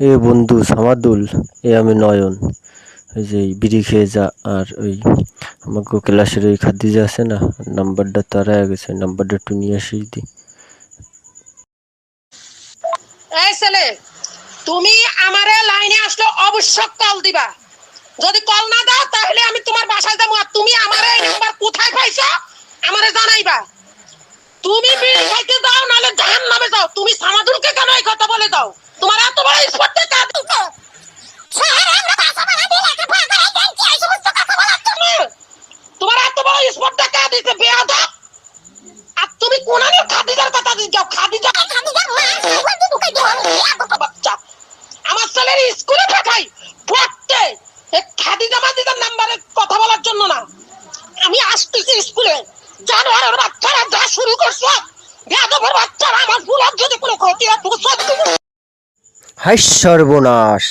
এ বন্ধু সামাদুল, এ আমি নয়ন। ওই যে বিড়ি খেয়ে যা, আর ওই আমাকে ক্লাসের ওই খাদিজা আছে না, নাম্বারটা তারা গেছে, নাম্বারটা একটু নিয়ে আসিস দি। এই ছেলে, তুমি আমারে লাইনে আসলে অবশ্যই কল দিবা। যদি কল না দাও তাহলে আমি তোমার বাসায় যাবো। আর তুমি আমারে এই নাম্বার কোথায় পাইছো আমারে জানাইবা। তুমি বিড়ি খাইতে যাও নালে জাহান্নামে যাও। তুমি সামাদুলকে কেন এই কথা বলে দাও? তোমার এত বড় স্পর্ধা কার দিছে? তোমার এত বড় স্পর্ধা কার দিছে বেয়াদব? আর তুমি কোনানের খাদিজার কথা দিছো? খাদিজা বাচ্চা আমার ছেলের স্কুলে পাঠাই পড়তে, এই খাদিজা মাদিজার নাম্বারে কথা বলার জন্য না। আমি আসতেছি স্কুলে। জানোয়ারের বাচ্চারা যা শুরু করছো, বেয়াদবের বাচ্চারা, আমার ফুলার যদি কোনো ক্ষতি হয় তুমি সত্যি। হাই সর্বনাশ!